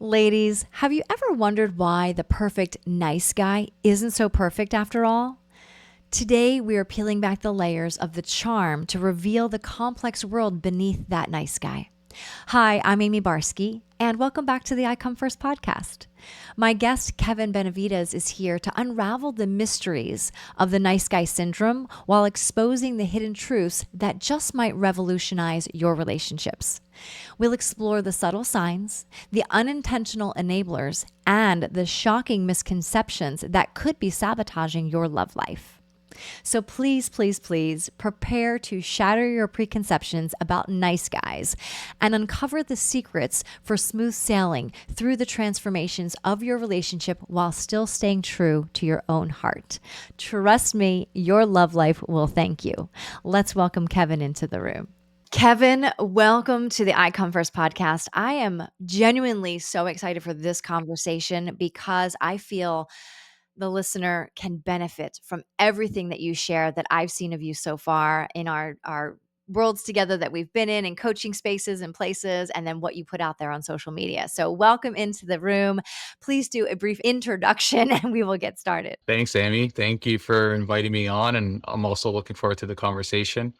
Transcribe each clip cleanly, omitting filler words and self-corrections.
Ladies, have you ever wondered why the perfect nice guy isn't so perfect after all? Today, we are peeling back the layers of the charm to reveal the complex world beneath that nice guy. Hi, I'm Amie Barsky, and welcome back to the I Come First podcast. My guest, Kevin Benavides, is here to unravel the mysteries of the nice guy syndrome while exposing the hidden truths that just might revolutionize your relationships. We'll explore the subtle signs, the unintentional enablers, and the shocking misconceptions that could be sabotaging your love life. So please prepare to shatter your preconceptions about nice guys and uncover the secrets for smooth sailing through the transformations of your relationship while still staying true to your own heart. Trust me, your love life will thank you. Let's welcome Kevin into the room. Kevin, welcome to the I Come First podcast. I am genuinely so excited for this conversation because I feel the listener can benefit from everything that you share that I've seen of you so far in our worlds together that we've been in coaching spaces and places, and then what you put out there on social media. So welcome into the room. Please do a brief introduction and we will get started. Thanks, Amie. Thank you for inviting me on. And I'm also looking forward to the conversation.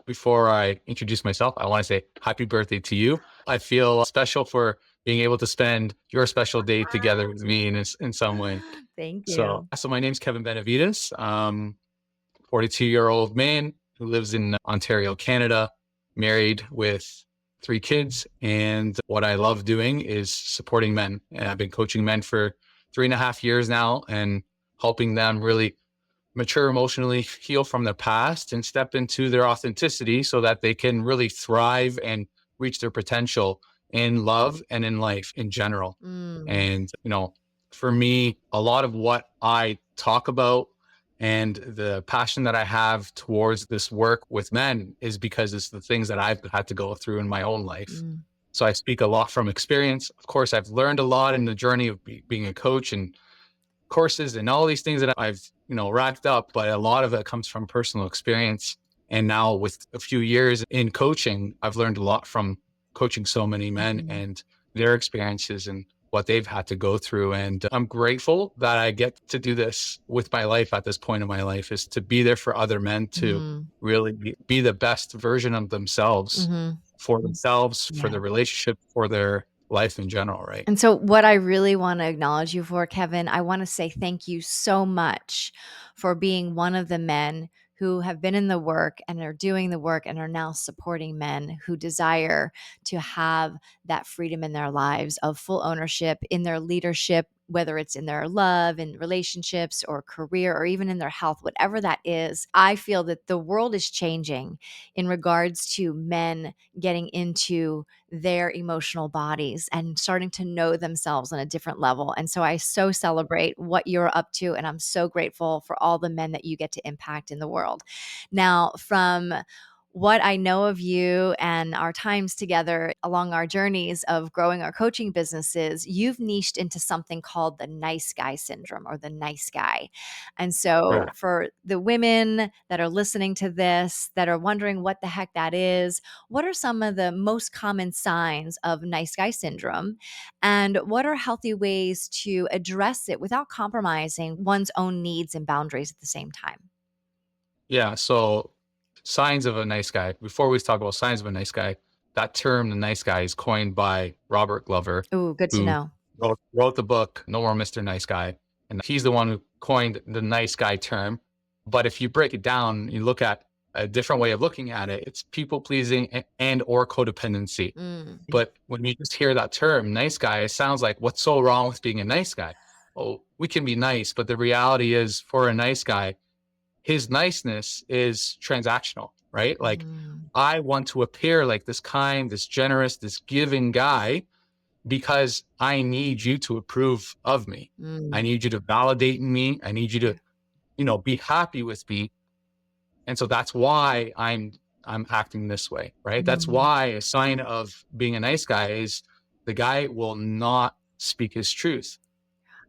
Before I introduce myself, I want to say happy birthday to you. I feel special for being able to spend your special day together with me in some way. Thank So, you. so my name's Kevin Benavides. 42-year-old man who lives in Ontario, Canada, married with 3 kids. And what I love doing is supporting men. And I've been coaching men for 3.5 years now and helping them really mature emotionally, heal from their past, and step into their authenticity so that they can really thrive and reach their potential in love and in life in general. And, for me, a lot of what I talk about and the passion that I have towards this work with men is because it's the things that I've had to go through in my own life. So I speak a lot from experience. Of course, I've learned a lot in the journey of being a coach and courses and all these things that I've, racked up, but a lot of it comes from personal experience. And now with a few years in coaching, I've learned a lot from coaching so many men and their experiences and what they've had to go through. And I'm grateful that I get to do this with my life at this point in my life, is to be there for other men to really be the best version of themselves for themselves, for the relationship, for their life in general, right? And so what I really want to acknowledge you for, Kevin, I want to say thank you so much for being one of the men who have been in the work and are doing the work and are now supporting men who desire to have that freedom in their lives of full ownership in their leadership, whether it's in their love and relationships or career or even in their health, whatever that is. I feel that the world is changing in regards to men getting into their emotional bodies and starting to know themselves on a different level. And so I so celebrate what you're up to. And I'm so grateful for all the men that you get to impact in the world. Now, from what I know of you and our times together along our journeys of growing our coaching businesses, you've niched into something called the nice guy syndrome or the nice guy. And so Right. for the women that are listening to this, that are wondering what the heck that is, what are some of the most common signs of nice guy syndrome? And what are healthy ways to address it without compromising one's own needs and boundaries at the same time? Yeah. So signs of a nice guy. Before we talk about signs of a nice guy, that term, the nice guy, is coined by Robert Glover, Ooh, good to who know. wrote the book, No More Mr. Nice Guy. And he's the one who coined the nice guy term. But if you break it down, you look at a different way of looking at it, it's people pleasing and or codependency. But when you just hear that term, nice guy, it sounds like, what's so wrong with being a nice guy? Oh, we can be nice, but the reality is, for a nice guy, his niceness is transactional, right? Like, I want to appear like this kind, this generous, this giving guy because I need you to approve of me. I need you to validate me. I need you to, be happy with me. And so that's why I'm acting this way, right? That's why a sign of being a nice guy is the guy will not speak his truth.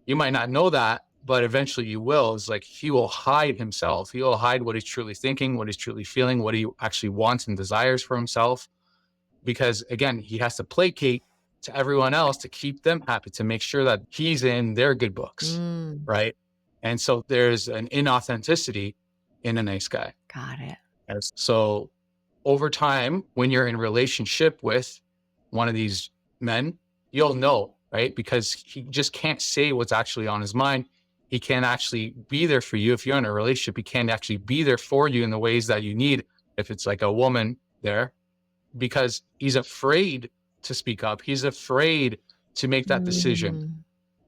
You might not know that, but eventually you will. It's like he will hide himself. He will hide what he's truly thinking, what he's truly feeling, what he actually wants and desires for himself. Because again, he has to placate to everyone else to keep them happy, to make sure that he's in their good books, Mm, right? And so there's an inauthenticity in a nice guy. got it. And so over time, when you're in relationship with one of these men, you'll know, right? Because he just can't say what's actually on his mind. He can't actually be there for you. If you're in a relationship, he can't actually be there for you in the ways that you need. If it's like a woman there, because he's afraid to speak up. He's afraid to make that decision, Mm,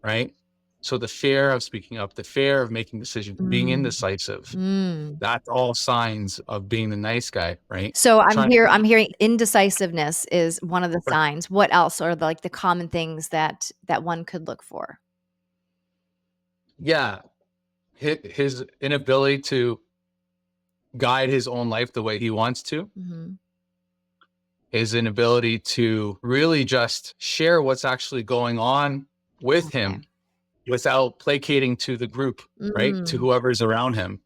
right? So the fear of speaking up, the fear of making decisions, being mm, indecisive, mm. that's all signs of being the nice guy, right? So Trying I'm hearing indecisive is one of the to, signs. What else are the, like, the common things that one could look for? yeah, his inability to guide his own life the way he wants to, Mhm. his inability to really just share what's actually going on with Okay. him without placating to the group, right? To Mm. whoever's around him.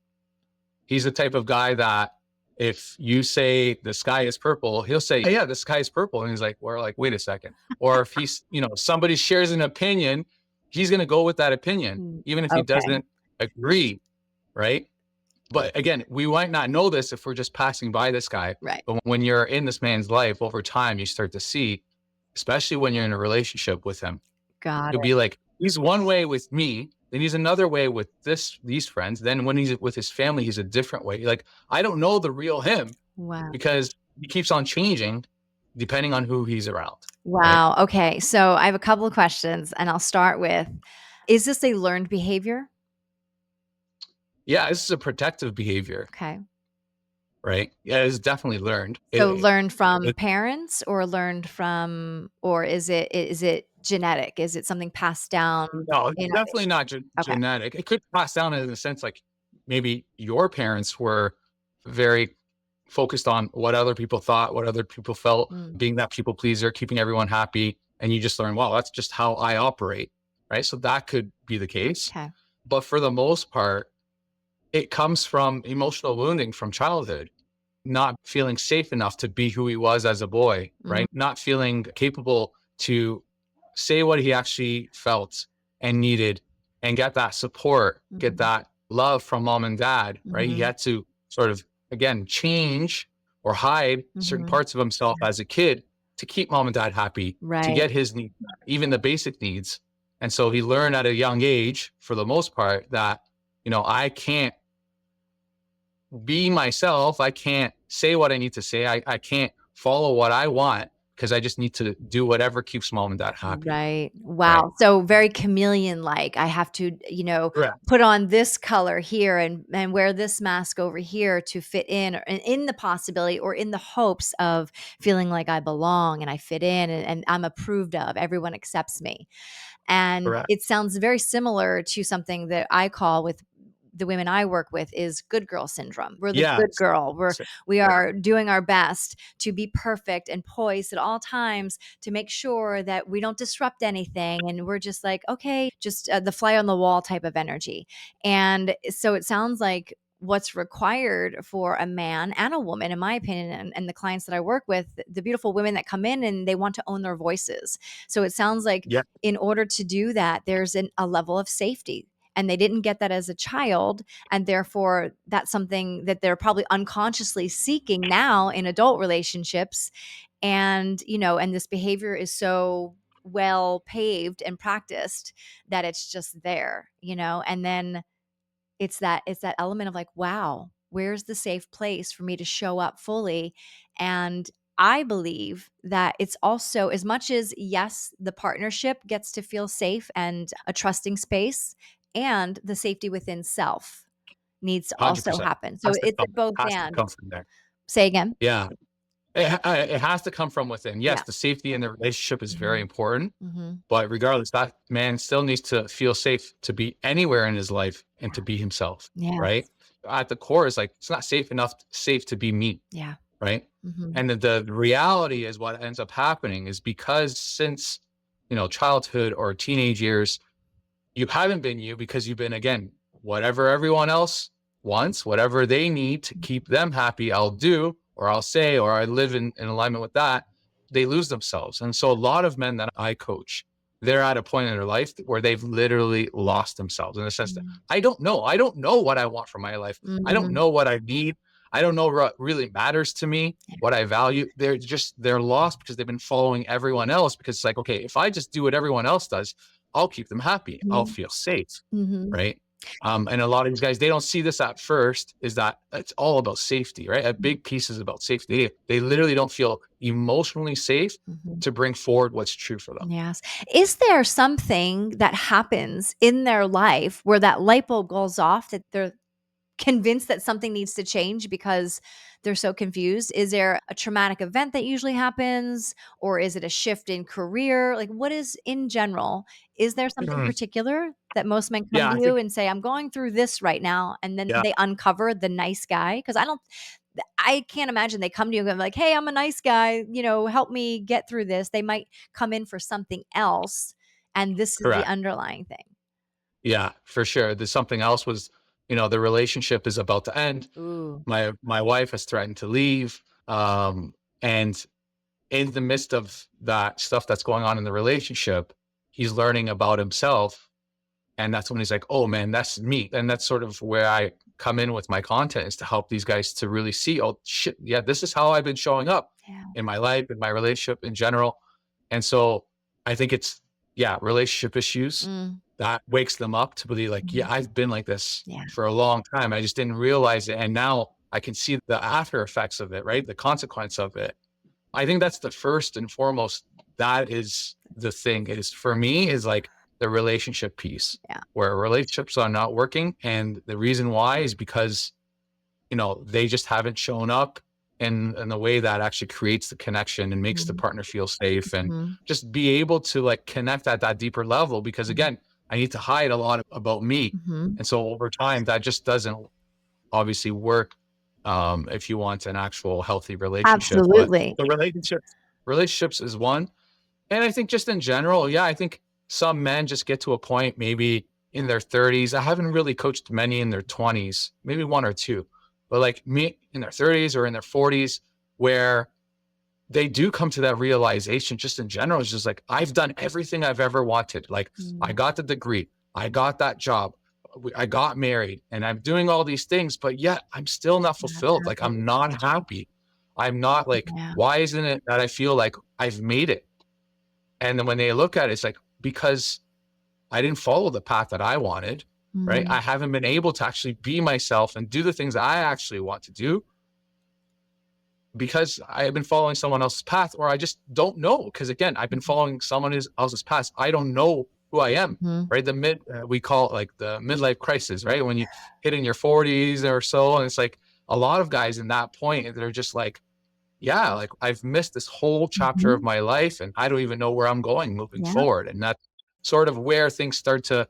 He's the type of guy that if you say the sky is purple, he'll say, "Hey, yeah, the sky is purple." And he's like, we're like, wait a second. Or if he's, somebody shares an opinion, he's going to go with that opinion, Mm. even if he Okay. doesn't agree. Right. But again, we might not know this if we're just passing by this guy. Right. But when you're in this man's life over time, you start to see, especially when you're in a relationship with him, Got you'll it. be like, he's one way with me, then he's another way with these friends. Then when he's with his family, he's a different way. Like, I don't know the real him Wow. because he keeps on changing depending on who he's around. Right. Wow. Okay. So I have a couple of questions, and I'll start with, is this a learned behavior? Yeah, this is a protective behavior, Okay. right? Yeah, it's definitely learned. So learned from It parents, or learned from, or is it genetic? Is it something passed down No, it's in definitely not okay. genetic. It could pass down in the sense like maybe your parents were very focused on what other people thought, what other people felt, Mm, being that people pleaser, keeping everyone happy. And you just learn, wow, that's just how I operate. Right. So that could be the case. okay. But for the most part, it comes from emotional wounding from childhood, not feeling safe enough to be who he was as a boy, Mm, right? Not feeling capable to say what he actually felt and needed and get that support, get mhm, that love from mom and dad, right? He mhm, had to sort of, again, change or hide certain mhm. parts of himself as a kid to keep mom and dad happy, to Right. get his needs, even the basic needs. And so he learned at a young age, for the most part, that, I can't be myself. I can't say what I need to say. I can't follow what I want because I just need to do whatever keeps mom and dad happy. Right. Right. Wow. So very chameleon-like. I have to, Correct. put on this color here and wear this mask over here to fit in, or in the possibility or in the hopes of feeling like I belong and I fit in, and I'm approved of. Everyone accepts me. And Correct. it sounds very similar to something that I call, with the women I work with, is good girl syndrome. We're the good Yes. girl. We Yeah. are doing our best to be perfect and poised at all times to make sure that we don't disrupt anything. And we're just like, okay, just the fly on the wall type of energy. And so it sounds like what's required for a man and a woman, in my opinion, and the clients that I work with, the beautiful women that come in and they want to own their voices. So it sounds like Yeah. in order to do that, there's a level of safety. And they didn't get that as a child. And therefore, that's something that they're probably unconsciously seeking now in adult relationships. And this behavior is so well paved and practiced that it's just there. And then it's that element of like, wow, where's the safe place for me to show up fully? And I believe that it's also, as much as, yes, the partnership gets to feel safe and a trusting space, and the safety within self needs to also 100%. happen. So Has to it's a come, both has to and. come from there. Say again. Yeah. It has to come from within. Yes, Yeah. the safety in the relationship is very Hmm. important, Hmm. but regardless, that man still needs to feel safe to be anywhere in his life and to be himself. Yeah. Right. At the core is like, it's not safe to be me. Yeah. Right. Hmm. And the reality is what ends up happening is because since, childhood or teenage years, you haven't been you because you've been, again, whatever everyone else wants, whatever they need to keep them happy, I'll do, or I'll say, or I live in alignment with that. they lose themselves. And so a lot of men that I coach, they're at a point in their life where they've literally lost themselves in the sense that Mm. I don't know what I want from my life. I don't Mhm. know what I need. I don't know what really matters to me, what I value. They're lost because they've been following everyone else, because it's like, okay, if I just do what everyone else does, I'll keep them happy. I'll Mhm. feel safe. Mhm. Right. And a lot of these guys, they don't see this at first, is that it's all about safety, right? A big piece is about safety. They literally don't feel emotionally safe Mhm. to bring forward what's true for them. Yes. Is there something that happens in their life where that light bulb goes off that they're convinced that something needs to change because they're so confused? Is there a traumatic event that usually happens, or is it a shift in career? Like, what is in general? Is there something Mhm. particular that most men come Yeah, to I you think, and say, "I'm going through this right now," and then yeah, they uncover the nice guy? Because I can't imagine they come to you and be like, "Hey, I'm a nice guy, help me get through this." They might come in for something else, and this is the correct. underlying thing. Yeah, for sure. There's something else was, the relationship is about to end. Ooh, My wife has threatened to leave. And in the midst of that stuff that's going on in the relationship, he's learning about himself. And that's when he's like, oh man, that's me. And that's sort of where I come in with my content, is to help these guys to really see, oh shit, yeah, this is how I've been showing up yeah. in my life, in my relationship in general. And so I think it's, yeah, relationship issues Mm, that wakes them up to be like, mhm. yeah, I've been like this Yeah. for a long time. I just didn't realize it. And now I can see the after effects of it, right? The consequence of it. I think that's the first and foremost. That is the thing, is for me, is like the relationship piece, Yeah. where relationships are not working. And the reason why is because, they just haven't shown up in the way that actually creates the connection and makes the Mhm, partner feel safe, and mhm, just be able to like connect at that deeper level. Because mhm, again, I need to hide a lot about me. mhm. And so over time, that just doesn't obviously work, if you want an actual healthy relationship. But Absolutely. the relationships is one. And I think just in general, yeah, I think some men just get to a point maybe in their 30s. I haven't really coached many in their 20s, maybe one or two, but like me in their 30s or in their 40s, where they do come to that realization just in general. It's just like, I've done everything I've ever wanted. Like, I Mm, got the degree, I got that job, I got married, and I'm doing all these things, but yet I'm still not not fulfilled. Like, happy. I'm not happy. I'm not like, Yeah. why isn't it that I feel like I've made it? And then when they look at it, it's like, because I didn't follow the path that I wanted, right? Mm, I haven't been able to actually be myself and do the things I actually want to do, because I have been following someone else's path, or I just don't know. Because again, I've been mhm, following else's path. I don't know who I am, mhm. right? We call it like the midlife crisis, right? When you hit in your 40s or so, and it's like a lot of guys in that point, they're just like, yeah, like I've missed this whole chapter of Mhm. my life and I don't even know where I'm going moving Yeah. forward. And that's sort of where things start to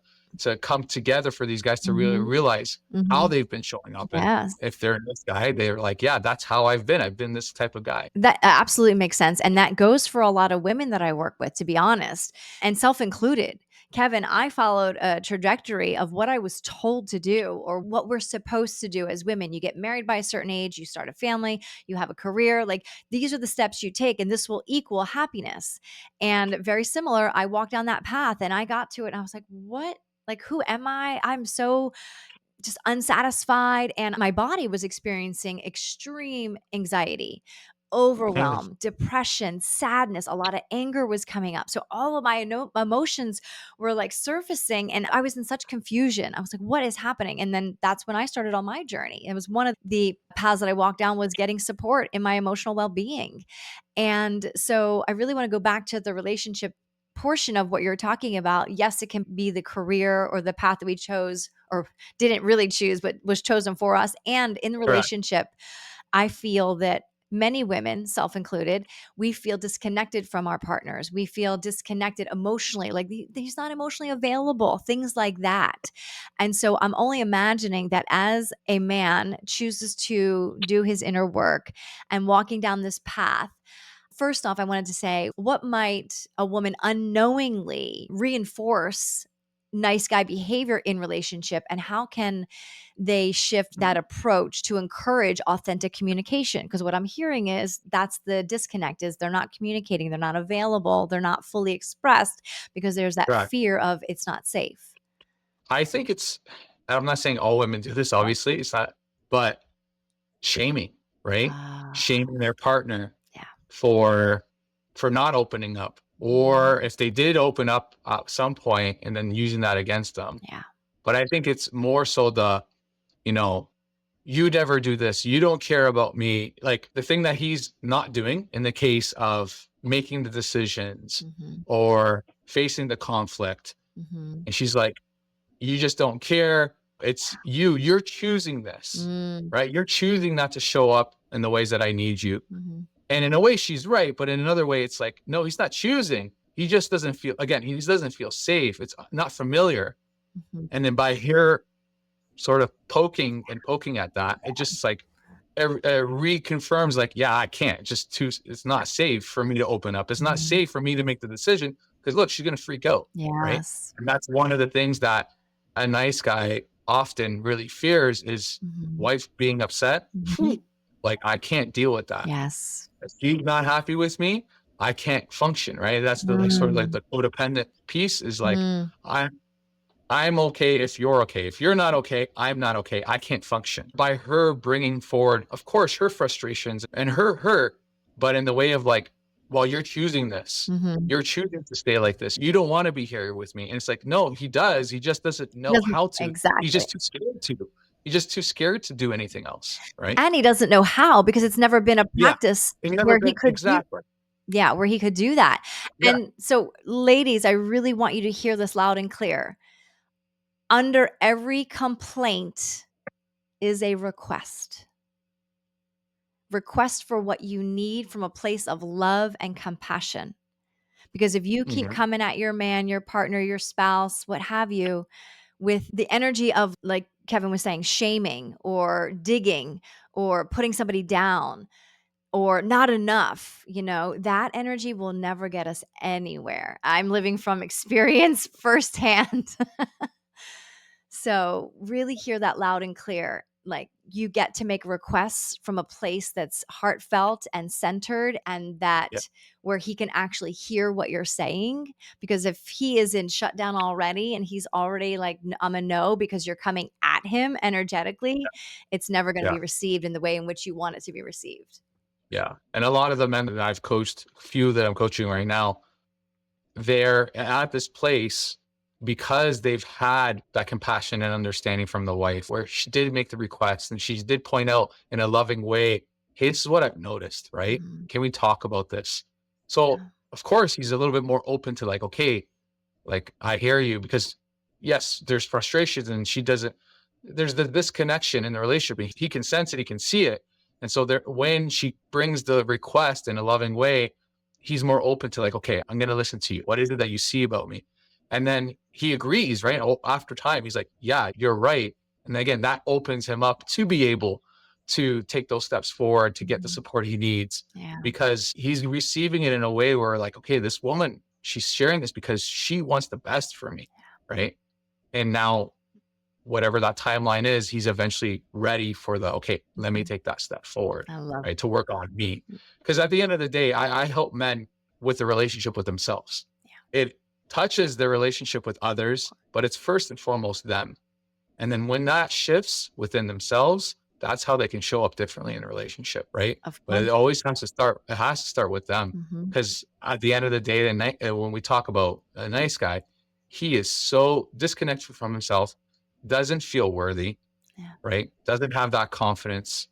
come together for these guys to really Mhm, realize how mhm. they've been showing up. And Yes. if they're this guy, they're like, yeah, that's how I've been. I've been this type of guy. That absolutely makes sense, and that goes for a lot of women that I work with, to be honest, and self included. Kevin, I followed a trajectory of what I was told to do or what we're supposed to do as women. You get married by a certain age, you start a family, you have a career. Like, these are the steps you take, and this will equal happiness. And very similar, I walked down that path and I got to it and I was like, what? Like, who am I? I'm so just unsatisfied, and my body was experiencing extreme anxiety, Mm. overwhelm, depression, sadness. A lot of anger was coming up, so all of my emotions were like surfacing, and I was in such confusion. I was like, what is happening? And then that's when I started on my journey. It was one of the paths that I walked down, was getting support in my emotional well-being. And so I really want to go back to the relationship portion of what you're talking about. Yes, it can be the career or the path that we chose or didn't really choose, but was chosen for us. And in the Correct. relationship, I feel that many women, self included, we feel disconnected from our partners. We feel disconnected emotionally, like he's not emotionally available, things like that. And so I'm only imagining that as a man chooses to do his inner work and walking down this path, first off, I wanted to say, what might a woman unknowingly reinforce nice guy behavior in relationship, and how can they shift that approach to encourage authentic communication? Because what I'm hearing is that's the disconnect, is they're not communicating, they're not available, they're not fully expressed because there's that Correct. fear of it's not safe. I think I'm not saying all women do this, Right. obviously. It's not, but shaming, right? Ah, Shaming their partner yeah. for not opening up. Or if they did open up at some point and then using that against them. Yeah. But I think it's more so you know, you never do this. You don't care about me. Like the thing that he's not doing in the case of making the decisions Mhm. or facing the conflict. Mhm. And she's like, you just don't care. It's you're choosing this, Mm. right? You're choosing not to show up in the ways that I need you. Mhm. And in a way, she's right. But in another way, it's like, no, he's not choosing. He just doesn't feel, again, he just doesn't feel safe. It's not familiar. Mhm. And then by her sort of poking at that, it just like reconfirms, like, yeah, I can't. It's not safe for me to open up. It's not Mhm. safe for me to make the decision because look, she's gonna freak out, right? Yes. And that's one of the things that a nice guy often really fears is Mhm. wife being upset. Mhm. Like I can't deal with that. Yes. If he's not happy with me, I can't function, right? That's the like sort of like Mm. the codependent piece is like Mm. I I'm okay if you're okay. If you're not okay, I'm not okay. I can't function. By her bringing forward, of course, her frustrations and her hurt, but in the way of like, well, you're choosing this. Mhm. You're choosing to stay like this. You don't want to be here with me. And it's like, no, he does. He just doesn't He know doesn't how to. He's exactly. just too scared to. He's just too scared to do anything else. Right. And he doesn't know how because it's never been a Yeah. practice He never where he been could do exactly. yeah, where he could do that. Yeah. And so, ladies, I really want you to hear this loud and clear. Under every complaint is a request. Request for what you need from a place of love and compassion. Because if you keep Hmm. coming at your man, your partner, your spouse, what have you, with the energy of, like Kevin was saying, shaming or digging or putting somebody down or not enough, that energy will never get us anywhere. I'm living from experience firsthand. So really hear that loud and clear. Like you get to make requests from a place that's heartfelt and centered, and Yeah. that where he can actually hear what you're saying. Because if he is in shutdown already and he's already like, I'm a no because you're coming at him energetically, it's never going to Yeah. be received in the way in which you want it to be received. Yeah. And a lot of the men that I've coached, few that I'm coaching right now, they're at this place because they've had that compassion and understanding from the wife where she did make the request and she did point out in a loving way, hey, this is what I've noticed, right? Mhm. Can we talk about this? So Yeah. of course he's a little bit more open to like, okay, like I hear you, because yes, there's frustrations and there's this connection in the relationship. He can sense it, he can see it. And so there, when she brings the request in a loving way, he's more open to like, okay, I'm going to listen to you. What is it that you see about me? And then he agrees, right? Oh, after time, he's like, yeah, you're right. And again, that opens him up to be able to take those steps forward to get the Mhm. support he needs, Yeah. because he's receiving it in a way where like, okay, this woman, she's sharing this because she wants the best for me. Right. And now whatever that timeline is, he's eventually ready for okay, let me Mhm. take that step forward, I love right, to work on me. it. Because at the end of the day, I help men with the relationship with themselves. It touches their relationship with others, but it's first and foremost them. And then when that shifts within themselves, that's how they can show up differently in a relationship, right? Of But course. it has to start with them. Mhm. Because at the end of the day, when we talk about a nice guy, he is so disconnected from himself, doesn't feel worthy, Yeah. right? Doesn't have that confidence.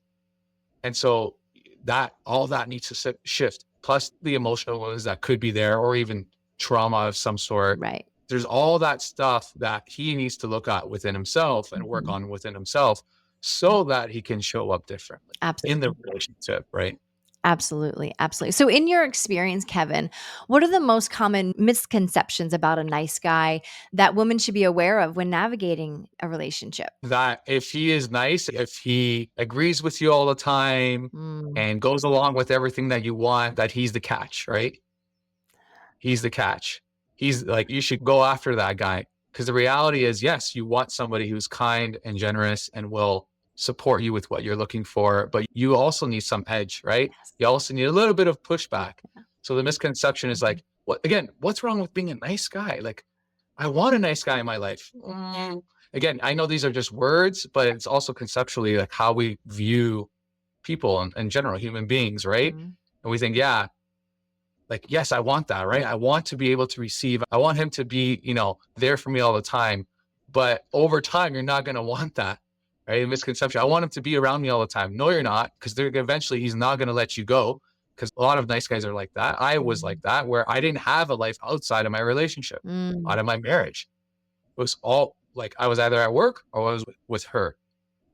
And so that all that needs to shift, plus the emotional ones that could be there, or even trauma of some sort. Right. There's all that stuff that he needs to look at within himself and work Mhm. on within himself so that he can show up differently in the Absolutely. relationship, right? Absolutely, absolutely. So in your experience, Kevin, what are the most common misconceptions about a nice guy that women should be aware of when navigating a relationship? That if he is nice, if he agrees with you all the time Mm, and goes along with everything that you want, that he's the catch, right? He's the catch. He's like, you should go after that guy. Because the reality is, yes, you want somebody who's kind and generous and will support you with what you're looking for, but you also need some edge, right? Yes. You also need a little bit of pushback. Yeah. So the misconception is Mhm. like, what again, what's wrong with being a nice guy? Like, I want a nice guy in my life. Again, I know these are just words, but it's also conceptually like how we view people in general, human beings, right? Mhm. And we think, yeah, like, yes, I want that, right? I want to be able to receive. I want him to be, there for me all the time. But over time, you're not going to want that, right? Misconception. I want him to be around me all the time. No, you're not, because they're eventually he's not going to let you go. Because a lot of nice guys are like that. I was like Mhm. that, where I didn't have a life outside of my relationship, Mm. out of my marriage. It was all like I was either at work or I was with her.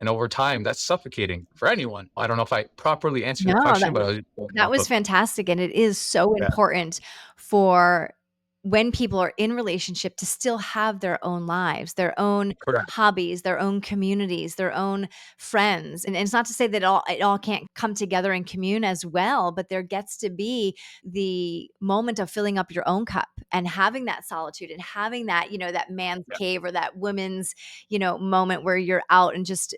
And over time, that's suffocating for anyone. I don't know if I properly answered your No, question, but I was that was fantastic, and it is so yeah, important for when people are in relationship to still have their own lives, their own correct. hobbies, their own communities, their own friends, and it's not to say that it all can't come together and commune as well, but there gets to be the moment of filling up your own cup and having that solitude and having that, that man's Yeah, cave or that woman's, moment where you're out and just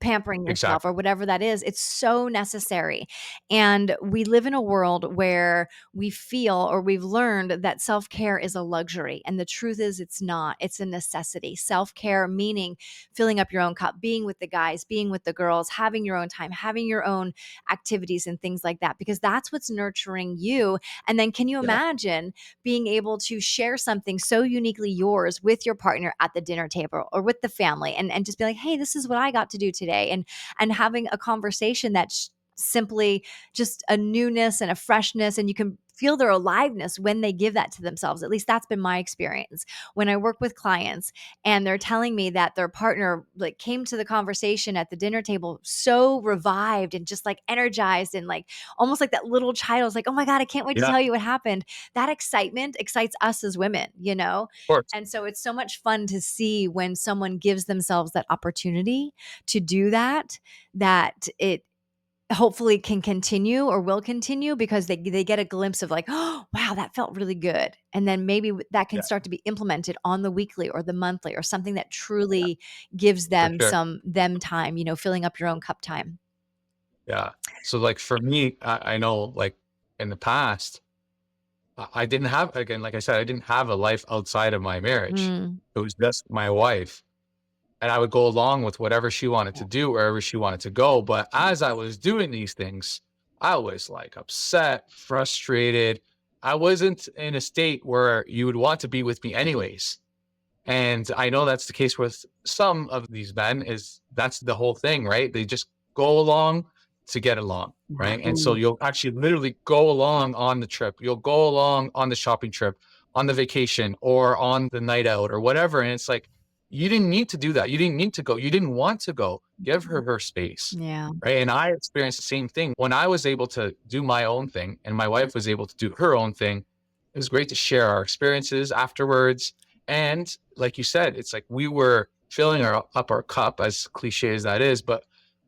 pampering yourself exactly. or whatever that is. It's so necessary. And we live in a world where we feel or we've learned that self care is a luxury. And the truth is, it's not, it's a necessity. Self care meaning filling up your own cup, being with the guys, being with the girls, having your own time, having your own activities and things like that, because that's what's nurturing you. And then can you Yeah, imagine being able to share something so uniquely yours with your partner at the dinner table or with the family and just be like, hey, this is what I got to do today. And having a conversation that's simply just a newness and a freshness, and you can feel their aliveness when they give that to themselves. At least that's been my experience when I work with clients and they're telling me that their partner like came to the conversation at the dinner table so revived and just like energized and like almost like that little child was like, oh my God, I can't wait to yeah, tell you what happened. That excitement excites us as women. of course. And so it's so much fun to see when someone gives themselves that opportunity to do that, that it hopefully can continue or will continue because they get a glimpse of like, oh wow, that felt really good, and then maybe that can Yeah, start to be implemented on the weekly or the monthly or something that yeah, truly gives for them sure. them time, filling up your own cup time. Yeah. So like for me, I know like in the past, I didn't have, again, like I said, I didn't have a life outside of my marriage. Mm. It was just my wife. And I would go along with whatever she wanted to do, wherever she wanted to go. But as I was doing these things, I was like upset, frustrated. I wasn't in a state where you would want to be with me anyways. And I know that's the case with some of these men is that's the whole thing, right? They just go along to get along, Yeah. right? And so you'll actually literally go along on the trip. You'll go along on the shopping trip, on the vacation, or on the night out or whatever. And it's like, you didn't need to do that. You didn't need to go. You didn't want to go. Give her space. Yeah. Right. And I experienced the same thing when I was able to do my own thing and my wife was able to do her own thing. It was great to share our experiences afterwards, and like you said, it's like we were filling up our cup, as cliche as that is, but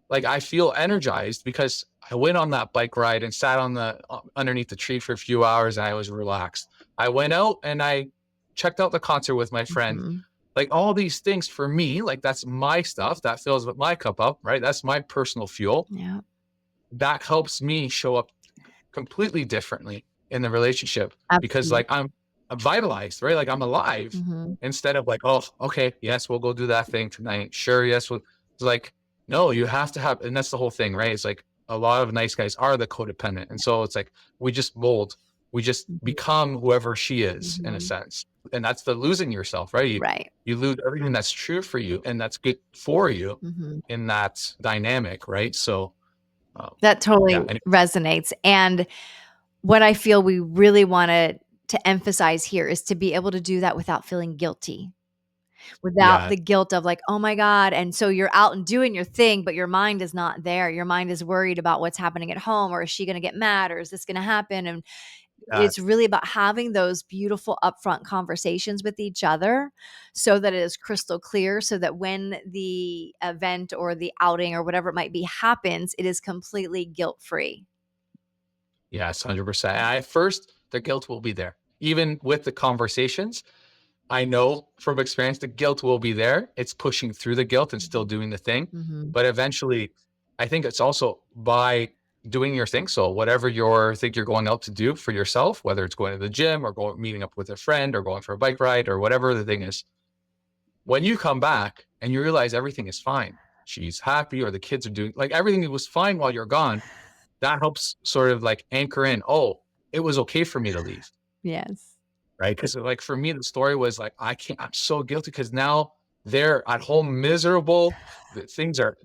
like I feel energized because I went on that bike ride and sat on the underneath the tree for a few hours and I was relaxed. I went out and I checked out the concert with my friend. Mhm. Like all these things for me, like that's my stuff that fills my cup up, right? That's my personal fuel. Yeah. That helps me show up completely differently in the relationship because Absolutely. like I'm vitalized, right? Like I'm alive Mhm. instead of like, oh, okay, yes, we'll go do that thing tonight. Sure, yes, we'll. It's like, no, you have to have, and that's the whole thing, right? It's like a lot of nice guys are the codependent, and so it's like we just mold, we just Mhm. become whoever she is in a Mhm. sense, and that's the losing yourself, right? You Right. you lose everything that's true for you and that's good for you Mhm. in that dynamic, right? So, That totally yeah, and resonates. And what I feel we really wanted to emphasize here is to be able to do that without feeling guilty, without yeah, the guilt of like, "Oh my god," and so you're out and doing your thing, but your mind is not there. Your mind is worried about what's happening at home, or is she gonna get mad, or is this gonna happen? And yeah. it's really about having those beautiful upfront conversations with each other so that it is crystal clear, so that when the event or the outing or whatever it might be happens, it is completely guilt-free. Yes, 100%. At first, the guilt will be there. Even with the conversations, I know from experience the guilt will be there. It's pushing through the guilt and still doing the thing. Mm-hmm. But eventually, I think it's also by doing your thing. So whatever you're going out to do for yourself, whether it's going to the gym or going meeting up with a friend or going for a bike ride or whatever the thing is, when you come back and you realize everything is fine, she's happy or the kids are doing like everything was fine while you're gone, that helps sort of like anchor in, oh, it was okay for me to leave. Yes. Right. Because like for me, the story was like, I'm so guilty because now they're at home miserable.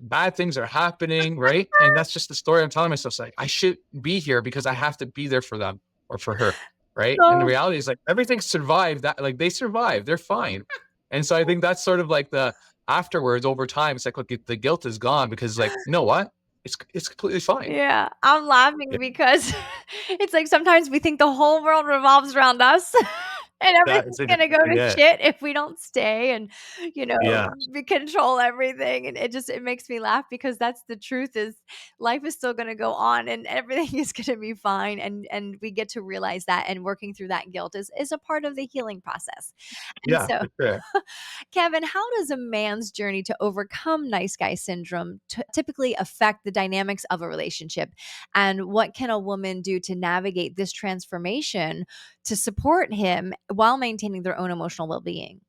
Bad things are happening. Right. And that's just the story I'm telling myself. It's like, I should be here because I have to be there for them or for her. Right. And the So reality is like everything survived that, like they survived, they're fine. And so I think that's sort of like the afterwards over time, it's like, look, the guilt is gone because like, you know what? It's completely fine. yeah, I'm laughing Yeah, because it's like sometimes we think the whole world revolves around us and that is everything's gonna go exactly to it. shit if we don't stay and, you know, Yeah. we control everything. And it makes me laugh because that's the truth is life is still gonna go on and everything is gonna be fine. And we get to realize that and working through that guilt is a part of the healing process. And Yeah, so for sure. Kevin, how does a man's journey to overcome nice guy syndrome typically affect the dynamics of a relationship? And what can a woman do to navigate this transformation to support him while maintaining their own emotional well being?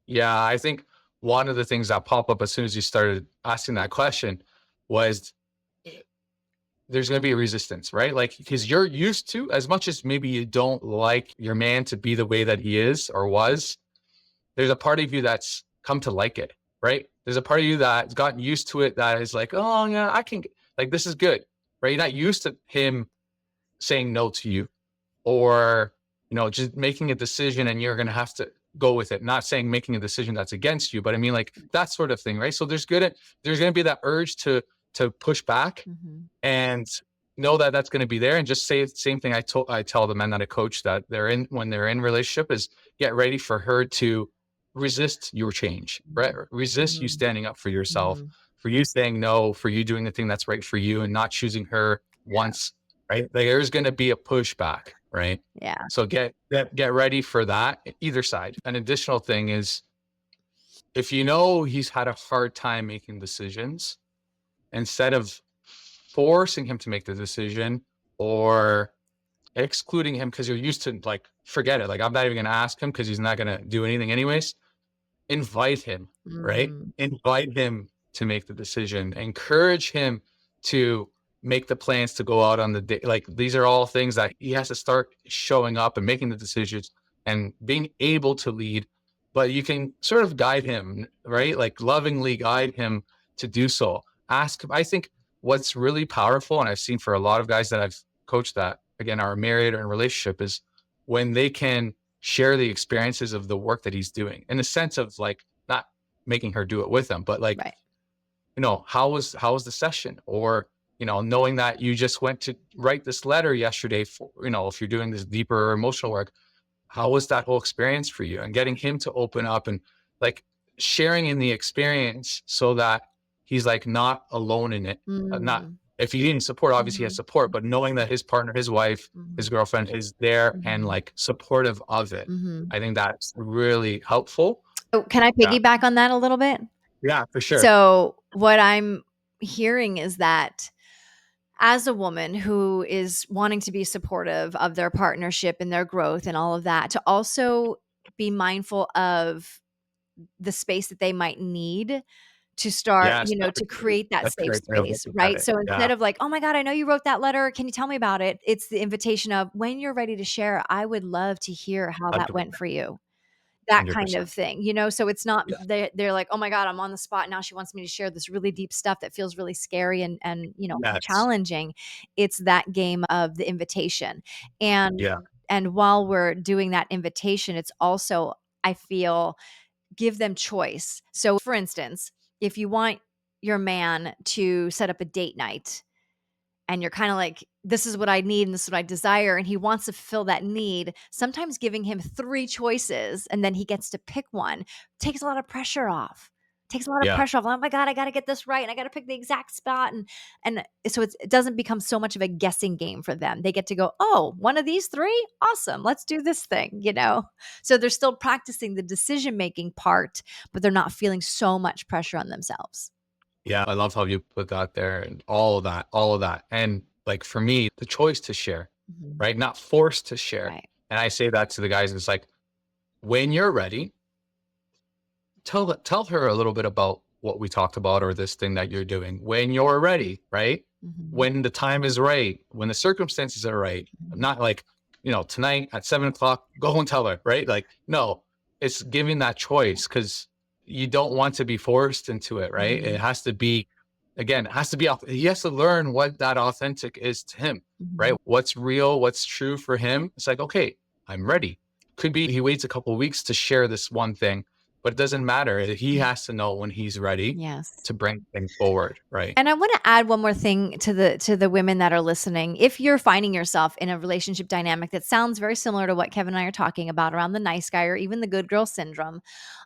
Yeah, I think one of the things that pop up as soon as you started asking that question was there's going to be a resistance, right? Like, because you're used to, as much as maybe you don't like your man to be the way that he is or was, there's a part of you that's come to like it, right? There's a part of you that's gotten used to it that is like, oh, yeah, like, this is good, right? You're not used to him saying no to you or just making a decision and you're going to have to go with it, not saying making a decision that's against you, but I mean like that sort of thing, right? So there's going to be that urge to push back Mm-hmm. and know that that's going to be there and just say the same thing I tell the men that I coach that they're in when they're in relationship is get ready for her to resist your change, right? Resist you Mm-hmm. standing up for yourself, Mm-hmm. for you saying no, for you doing the thing that's right for you and not choosing her Yeah. once, right? There's going to be a pushback, right? Yeah. So get ready for that either side. An additional thing is if you know he's had a hard time making decisions, instead of forcing him to make the decision or excluding him because you're used to like forget it. Like I'm not even gonna ask him because he's not gonna do anything anyways. Invite him, right? Mm-hmm. Invite him to make the decision. Encourage him to make the plans to go out on the day. Like these are all things that he has to start showing up and making the decisions and being able to lead. But you can sort of guide him, right? Like lovingly guide him to do so. Ask him. I think what's really powerful, and I've seen for a lot of guys that I've coached that again are married or in a relationship, is when they can share the experiences of the work that he's doing in the sense of like not making her do it with him, but like, Right. how was the session? Or, knowing that you just went to write this letter yesterday for, if you're doing this deeper emotional work, how was that whole experience for you? And getting him to open up and like sharing in the experience so that he's like not alone in it. Not Mm-hmm. if he didn't support, obviously he has Mm-hmm. support, but knowing that his partner, his wife, his girlfriend is there and Mm-hmm. like supportive of it. Mm-hmm. I think that's really helpful. Oh, can I Yeah. piggyback on that a little bit? Yeah, for sure. So, what I'm hearing is that as a woman who is wanting to be supportive of their partnership and their growth and all of that, to also be mindful of the space that they might need to start, Yes, to create that that's a safe great way of space, looking at right? it. So Yeah, instead of like, oh my God, I know you wrote that letter. Can you tell me about it? It's the invitation of when you're ready to share, I would love to hear how that went 100%. for you. That kind 100%. of thing, so it's not Yeah. they're like, "Oh my god, I'm on the spot now, she wants me to share this really deep stuff that feels really scary and Yes. challenging." It's that game of the invitation. And Yeah. and while we're doing that invitation, it's also, I feel, give them choice. So, for instance, if you want your man to set up a date night and you're kind of like, this is what I need and this is what I desire, and he wants to fulfill that need, sometimes giving him three choices and then he gets to pick one takes a lot of pressure off. takes a lot of Yeah. pressure off. Oh my God, I got to get this right. And I got to pick the exact spot. And so it doesn't become so much of a guessing game for them. They get to go, oh, one of these three? Awesome. Let's do this thing. So they're still practicing the decision-making part, but they're not feeling so much pressure on themselves. Yeah. I love how you put that there and all of that, all of that. And like for me, the choice to share, Mhm. right? Not forced to share. Right. And I say that to the guys. It's like, when you're ready, tell her a little bit about what we talked about or this thing that you're doing when you're ready, right? Mhm. When the time is right, when the circumstances are right. Mhm. Not like, tonight at 7 o'clock, go and tell her, right? Like, no, it's giving that choice because you don't want to be forced into it, right? It Mhm. has to be, again, it has to be, he has to learn what that authentic is to him, right? Mhm. What's real, what's true for him. It's like, okay, I'm ready. Could be he waits a couple of weeks to share this one thing, but it doesn't matter. He has to know when he's ready Yes. to bring things forward, right? And I want to add one more thing to the women that are listening. If you're finding yourself in a relationship dynamic that sounds very similar to what Kevin and I are talking about around the nice guy or even the good girl syndrome,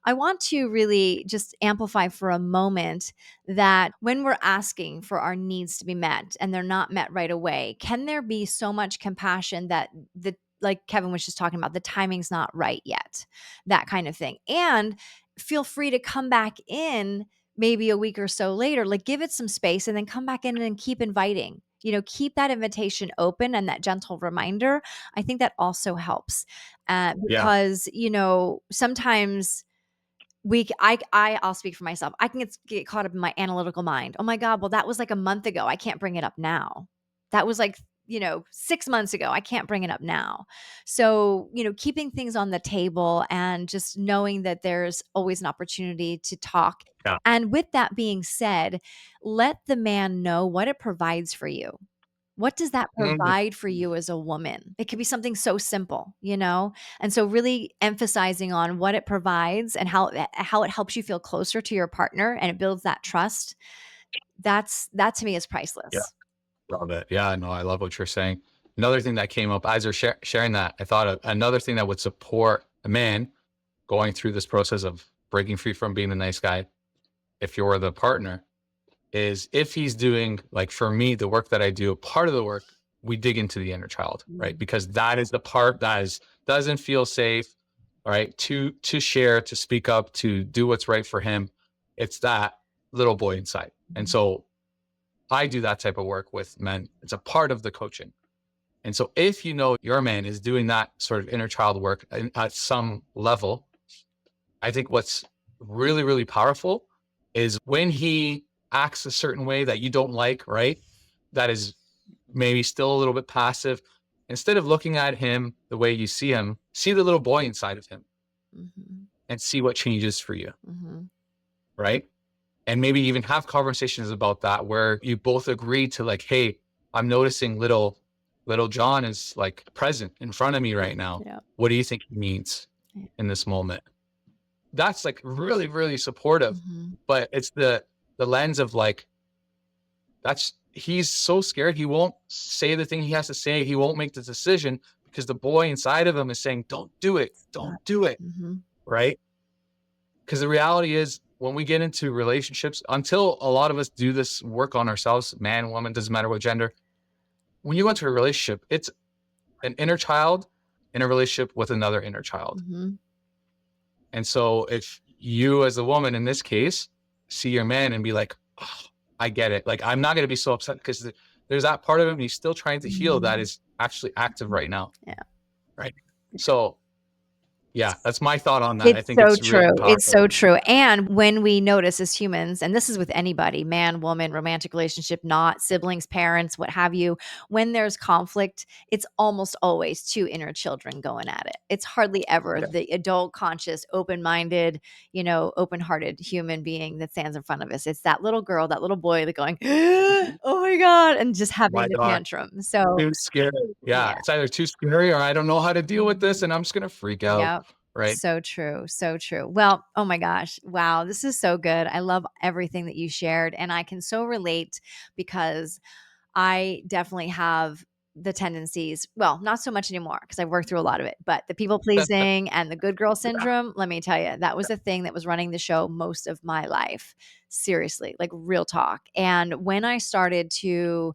I want to really just amplify for a moment that when we're asking for our needs to be met and they're not met right away, can there be so much compassion that the like Kevin was just talking about, the timing's not right yet, that kind of thing. And feel free to come back in maybe a week or so later, like give it some space and then come back in and keep inviting. Keep that invitation open and that gentle reminder. I think that also helps Yeah. because sometimes I'll speak for myself. I can get caught up in my analytical mind. Oh my God, well that was like a month ago. I can't bring it up now. That was like 6 months ago. I can't bring it up now. So keeping things on the table and just knowing that there's always an opportunity to talk. Yeah. And with that being said, let the man know what it provides for you. What does that Mhm. provide for you as a woman? It could be something so simple. And so really emphasizing on what it provides and how it helps you feel closer to your partner and it builds that trust. That to me is Yeah. priceless. Love it. Yeah. No, I love what you're saying. Another thing that came up as you're sharing that, I thought of another thing that would support a man going through this process of breaking free from being the nice guy, if you're the partner, is if he's doing, like for me, the work that I do, part of the work, we dig into the inner child, right? Mm, Because that is the part that doesn't feel safe, all right, to share, to speak up, to do what's right for him. It's that little boy inside. And mhm, so I do that type of work with men. It's a part of the coaching. And so if your man is doing that sort of inner child work at some level, I think what's really, really powerful is when he acts a certain way that you don't like, right? That is maybe still a little bit passive. Instead of looking at him the way you see him, see the little boy inside of him mhm, and see what changes for you, mhm, right? And maybe even have conversations about that where you both agree to like, hey, I'm noticing little John is like present in front of me right now. yeah, What do you think he needs yeah, in this moment? That's like really, really supportive. mhm, But it's the lens of like, he's so scared he won't say the thing he has to say. He won't make the decision because the boy inside of him is saying, don't do it. Don't do it. mhm, Right. Because the reality is when we get into relationships, until a lot of us do this work on ourselves, man, woman, doesn't matter what gender, when you go into a relationship, it's an inner child in a relationship with another inner child. mhm, And so if you as a woman in this case see your man and be like, oh, I get it. Like, I'm not going to be so upset because there's that part of him he's still trying to heal that mhm. is actually active right now. Yeah. Right. So yeah, that's my thought on that. I It's think so it's really true. It's powerful. so true. And when we notice as humans, and this is with anybody, man, woman, romantic relationship, not siblings, parents, what have you, when there's conflict, it's almost always two inner children going at it. It's hardly ever Yeah. the adult, conscious, open-minded, open-hearted human being that stands in front of us. It's that little girl, that little boy that going, oh my God, and just having My the God. tantrum. So Too scary. Yeah. yeah. It's either too scary or I don't know how to deal with this Mhm. and I'm just going to freak out. Yep. Right. So true. So true. Well, oh my gosh. Wow. This is so good. I love everything that you shared. And I can so relate because I definitely have the tendencies. Well, not so much anymore because I've worked through a lot of it, but the people pleasing and the good girl Yeah. syndrome, let me tell you, that was a thing that was running the show most of my life. Seriously, like real talk. And when I started to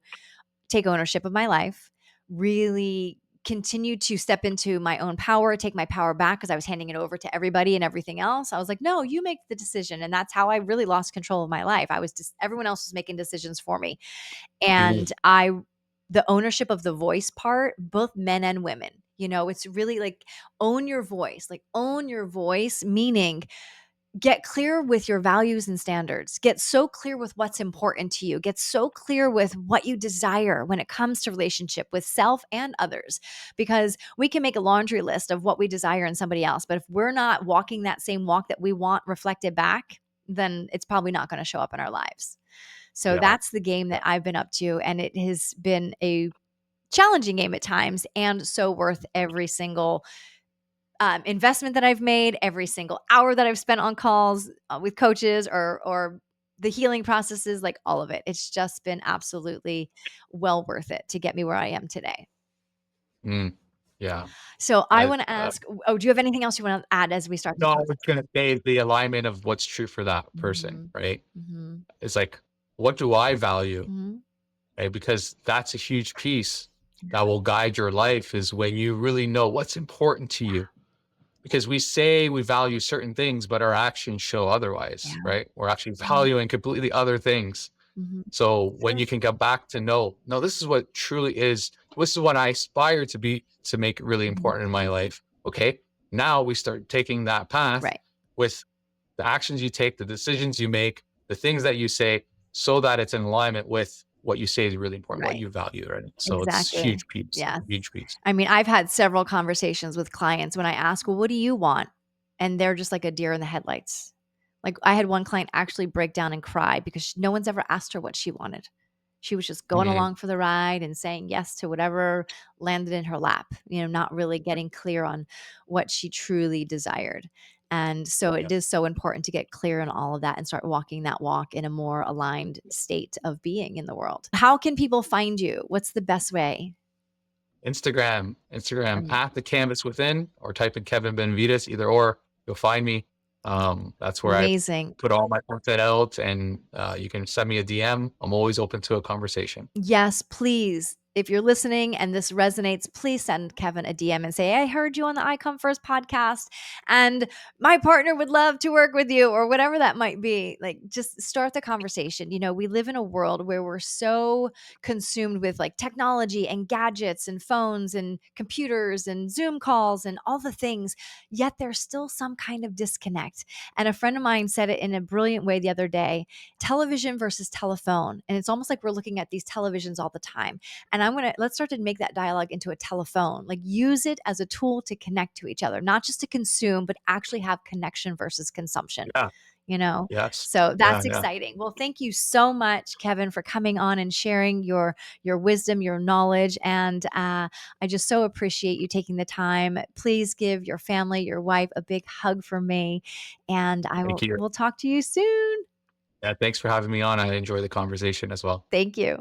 take ownership of my life, really continue to step into my own power, take my power back because I was handing it over to everybody and everything else. I was like, no, you make the decision. And that's how I really lost control of my life. I was just, everyone else was making decisions for me. And Mhm. the ownership of the voice part, both men and women, it's really like own your voice, meaning get clear with your values and standards. Get so clear with what's important to you. Get so clear with what you desire when it comes to relationship with self and others. Because we can make a laundry list of what we desire in somebody else. But if we're not walking that same walk that we want reflected back, then it's probably not going to show up in our lives. So Yeah. that's the game Yeah. that I've been up to. And it has been a challenging game at times and so worth every single investment that I've made, every single hour that I've spent on calls with coaches or the healing processes, like all of it. It's just been absolutely well worth it to get me where I am today. Mm. Yeah. So I I want to ask, oh, do you have anything else you want to add as we start to No, I close? was gonna say the alignment of what's true for that person, Mhm, right? mhm, It's like, what do I value? mhm. Right? Because that's a huge piece that will guide your life is when you really know what's important to you. Because we say we value certain things, but our actions show Yeah. otherwise, right? We're actually Mhm, valuing completely other things. mhm. So when True. you can get back to know, no, this is what truly is, this is what I aspire to be to make it really Mhm. important in my life. Okay. Now we start taking that path Right. with the actions you take, the decisions you make, the things that you say, so that it's in alignment with what you say is really important, what Right. you value, right? So it's Exactly. huge piece, Yes. huge piece. I mean, I've had several conversations with clients when I ask, "Well, what do you want?" And they're just like a deer in the headlights. Like, I had one client actually break down and cry because no one's ever asked her what she wanted. She was just going Mhm. along for the ride and saying yes to whatever landed in her lap, not really getting clear on what she truly desired. And so Yeah. it is so important to get clear on all of that and start walking that walk in a more aligned state of being in the world. How can people find you? What's the best way? Instagram Um, at the canvas within, or type in Kevin Benavides, either or, you'll find me. That's where I Amazing. put all my content out, and you can send me a DM. I'm always open to a conversation. Yes, please. If you're listening and this resonates, please send Kevin a DM and say, I heard you on the I Come First podcast, and my partner would love to work with you, or whatever that might be. Like, just start the conversation. We live in a world where we're so consumed with like technology and gadgets and phones and computers and Zoom calls and all the things, yet there's still some kind of disconnect. And a friend of mine said it in a brilliant way the other day: television versus telephone. And it's almost like we're looking at these televisions all the time. And let's start to make that dialogue into a telephone. Like, use it as a tool to connect to each other, not just to consume, but actually have connection versus consumption, Yeah. you know? Yes. So Yeah. that's Yeah. exciting. Well, thank you so much, Kevin, for coming on and sharing your wisdom, your knowledge. And I just so appreciate you taking the time. Please give your family, your wife, a big hug for me. And Thank you. we'll talk to you soon. Yeah. Thanks for having me on. I enjoy the conversation as well. Thank you.